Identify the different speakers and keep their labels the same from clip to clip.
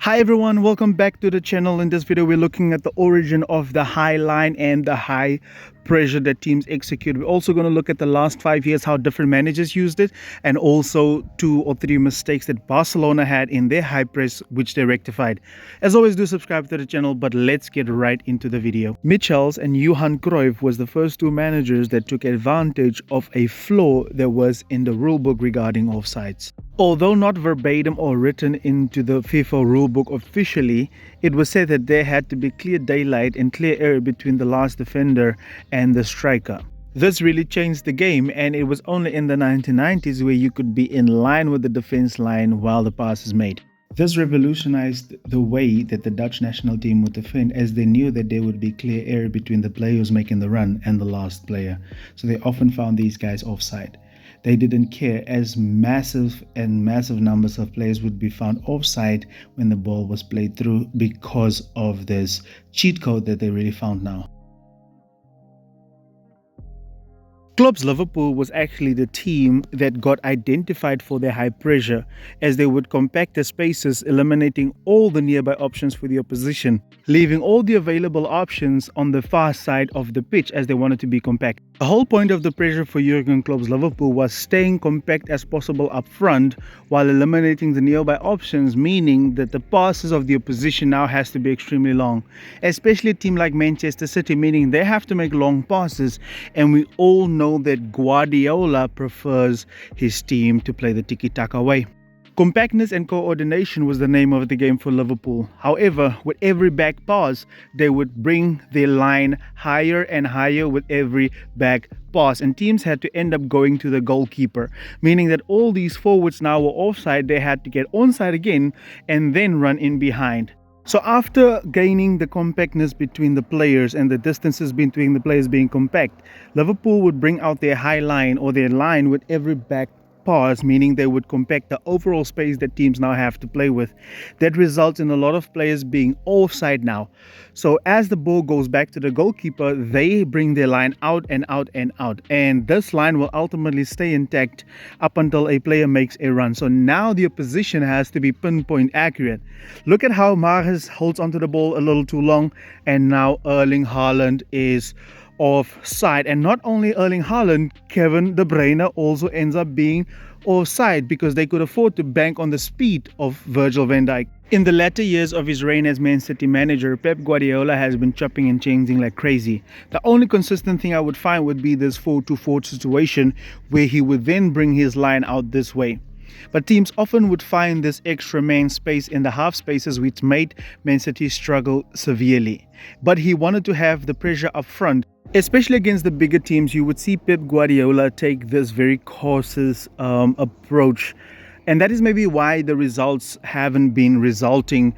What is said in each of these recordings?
Speaker 1: Hi everyone, welcome back to the channel. In this video we're looking at the origin of the high line and the high pressure that teams execute. We're also going to look at the last 5 years, how different managers used it, and also 2 or 3 mistakes that Barcelona had in their high press which they rectified. As always, do subscribe to the channel, but let's get right into the video. Michels and Johan Cruyff was the first 2 managers that took advantage of a flaw that was in the rulebook regarding offsides. Although not verbatim or written into the FIFA rulebook officially, it was said that there had to be clear daylight and clear area between the last defender and the striker. This really changed the game, and it was only in the 1990s where you could be in line with the defense line while the pass is made. This revolutionized the way that the Dutch national team would defend, as they knew that there would be clear area between the player who's making the run and the last player. So they often found these guys offside. They didn't care, as massive numbers of players would be found offside when the ball was played through because of this cheat code that they really found now. Klopp's Liverpool was actually the team that got identified for their high pressure, as they would compact the spaces, eliminating all the nearby options for the opposition, leaving all the available options on the far side of the pitch as they wanted to be compact. The whole point of the pressure for Jurgen Klopp's Liverpool was staying compact as possible up front while eliminating the nearby options, meaning that the passes of the opposition now has to be extremely long, especially a team like Manchester City, meaning they have to make long passes, and we all know that Guardiola prefers his team to play the tiki-taka way. Compactness and coordination was the name of the game for Liverpool. However, with every back pass, they would bring their line higher and higher with every back pass, and teams had to end up going to the goalkeeper, meaning that all these forwards now were offside. They had to get onside again and then run in behind. So after gaining the compactness between the players and the distances between the players being compact, Liverpool would bring out their high line or their line with every back pass, meaning they would compact the overall space that teams now have to play with. That results in a lot of players being offside now. So as the ball goes back to the goalkeeper, they bring their line out and out and out, and this line will ultimately stay intact up until a player makes a run. So now the opposition has to be pinpoint accurate. Look at how Mahrez holds onto the ball a little too long, and now Erling Haaland is offside. And not only Erling Haaland, Kevin De Bruyne also ends up being offside because they could afford to bank on the speed of Virgil van Dijk. In the latter years of his reign as Man City manager, Pep Guardiola has been chopping and changing like crazy. The only consistent thing I would find would be this 4-2-4 situation, where he would then bring his line out this way. But teams often would find this extra man space in the half spaces, which made Man City struggle severely. But he wanted to have the pressure up front. Especially against the bigger teams, you would see Pep Guardiola take this very cautious approach. And that is maybe why the results haven't been resulting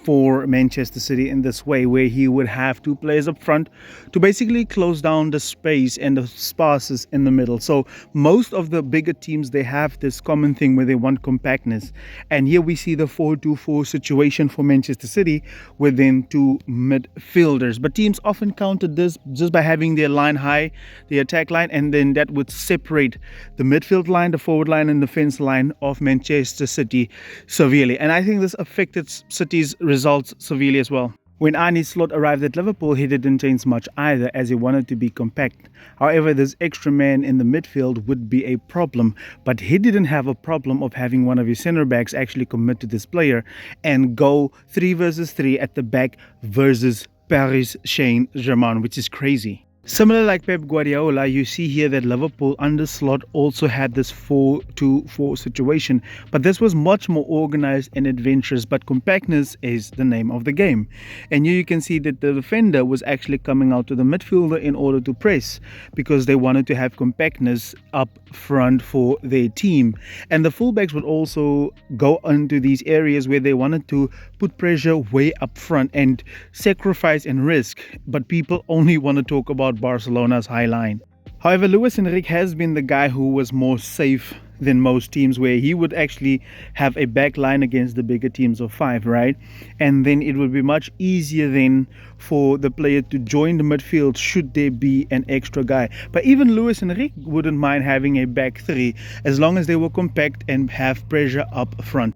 Speaker 1: for Manchester City in this way, where he would have 2 players up front to basically close down the space and the spaces in the middle. So most of the bigger teams, they have this common thing where they want compactness. And here we see the 4-2-4 situation for Manchester City within 2 midfielders. But teams often countered this just by having their line high, the attack line, and then that would separate the midfield line, the forward line, and defense line of Manchester City severely. And I think this affected City's results severely as well. When Arne Slot arrived at Liverpool, he didn't change much either, as he wanted to be compact. However, this extra man in the midfield would be a problem, but he didn't have a problem of having one of his center backs actually commit to this player and go 3 versus 3 at the back versus Paris Saint-Germain, which is crazy. Similar like Pep Guardiola, you see here that Liverpool under Slot also had this 4-2-4 situation, but this was much more organized and adventurous. But compactness is the name of the game, and here you can see that the defender was actually coming out to the midfielder in order to press, because they wanted to have compactness up front for their team. And the fullbacks would also go into these areas where they wanted to put pressure way up front and sacrifice and risk, but people only want to talk about Barcelona's high line. However, Luis Enrique has been the guy who was more safe than most teams, where he would actually have a back line against the bigger teams of 5, right? And then it would be much easier then for the player to join the midfield should there be an extra guy. But even Luis Enrique wouldn't mind having a back 3 as long as they were compact and have pressure up front.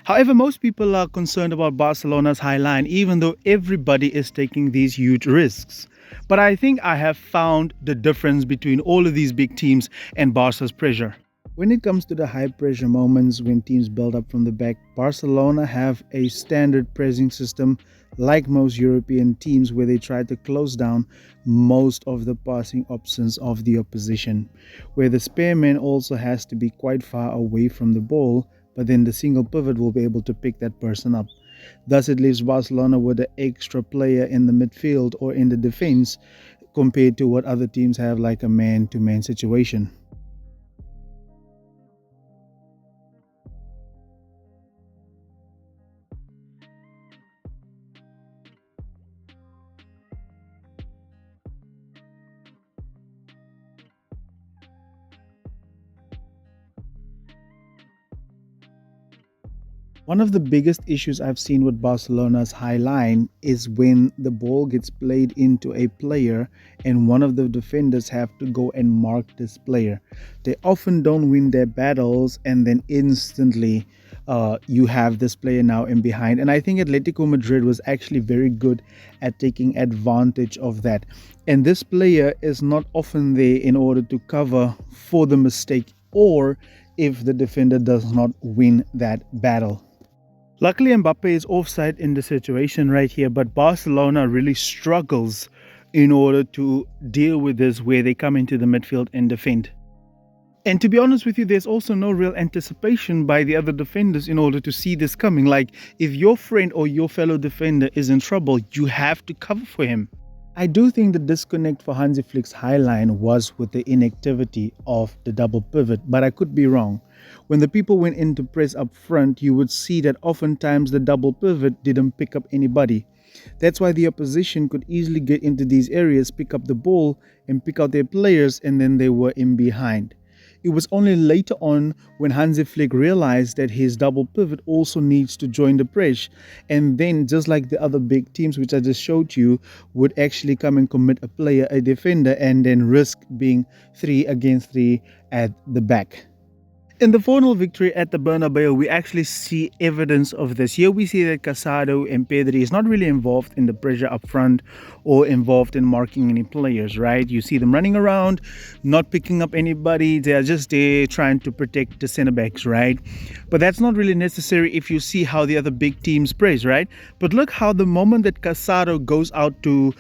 Speaker 1: However, most people are concerned about Barcelona's high line, even though everybody is taking these huge risks. But I think I have found the difference between all of these big teams and Barca's pressure. When it comes to the high pressure moments when teams build up from the back, Barcelona have a standard pressing system like most European teams where they try to close down most of the passing options of the opposition, where the spare man also has to be quite far away from the ball, but then the single pivot will be able to pick that person up. Thus, it leaves Barcelona with an extra player in the midfield or in the defense compared to what other teams have, like a man to man situation. One of the biggest issues I've seen with Barcelona's high line is when the ball gets played into a player and one of the defenders have to go and mark this player. They often don't win their battles, and then instantly you have this player now in behind. And I think Atletico Madrid was actually very good at taking advantage of that. And this player is not often there in order to cover for the mistake or if the defender does not win that battle. Luckily, Mbappe is offside in the situation right here, but Barcelona really struggles in order to deal with this where they come into the midfield and defend. And to be honest with you, there's also no real anticipation by the other defenders in order to see this coming. Like, if your friend or your fellow defender is in trouble, you have to cover for him. I do think the disconnect for Hansi Flick's high line was with the inactivity of the double pivot, but I could be wrong. When the people went in to press up front, you would see that oftentimes the double pivot didn't pick up anybody. That's why the opposition could easily get into these areas, pick up the ball, and pick out their players, and then they were in behind. It was only later on when Hansi Flick realized that his double pivot also needs to join the press, and then just like the other big teams which I just showed you, would actually come and commit a player, a defender, and then risk being 3 against 3 at the back. In the 4-0 victory at the Bernabeu, we actually see evidence of this. Here we see that Casado and Pedri is not really involved in the pressure up front or involved in marking any players, right? You see them running around, not picking up anybody. They are just there trying to protect the center backs, right? But that's not really necessary if you see how the other big teams press, right? But look how the moment that Casado goes out to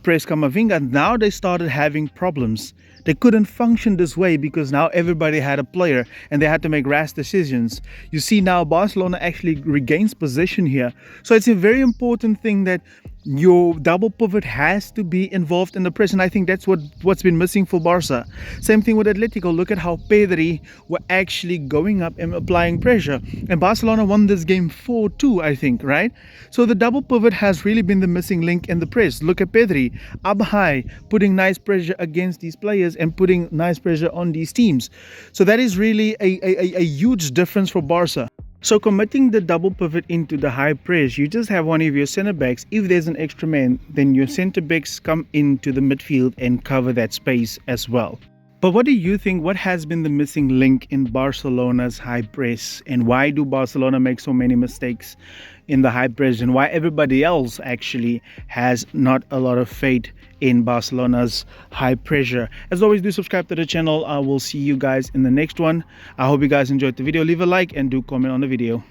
Speaker 1: press Camavinga, now they started having problems. They couldn't function this way because now everybody had a player and they had to make rash decisions. You see now Barcelona actually regains possession here. So it's a very important thing that your double pivot has to be involved in the press, and I think that's what's been missing for Barca. Same thing with Atletico. Look at how Pedri were actually going up and applying pressure, and Barcelona won this game 4-2, I think, right? So the double pivot has really been the missing link in the press. Look at Pedri up high, putting nice pressure against these players and putting nice pressure on these teams. So that is really a huge difference for Barca. So committing the double pivot into the high press, you just have one of your center backs. If there's an extra man, then your center backs come into the midfield and cover that space as well. But what do you think? What has been the missing link in Barcelona's high press? And why do Barcelona make so many mistakes in the high press? And why everybody else actually has not a lot of faith in Barcelona's high pressure? As always, do subscribe to the channel. I will see you guys in the next one. I hope you guys enjoyed the video. Leave a like and do comment on the video.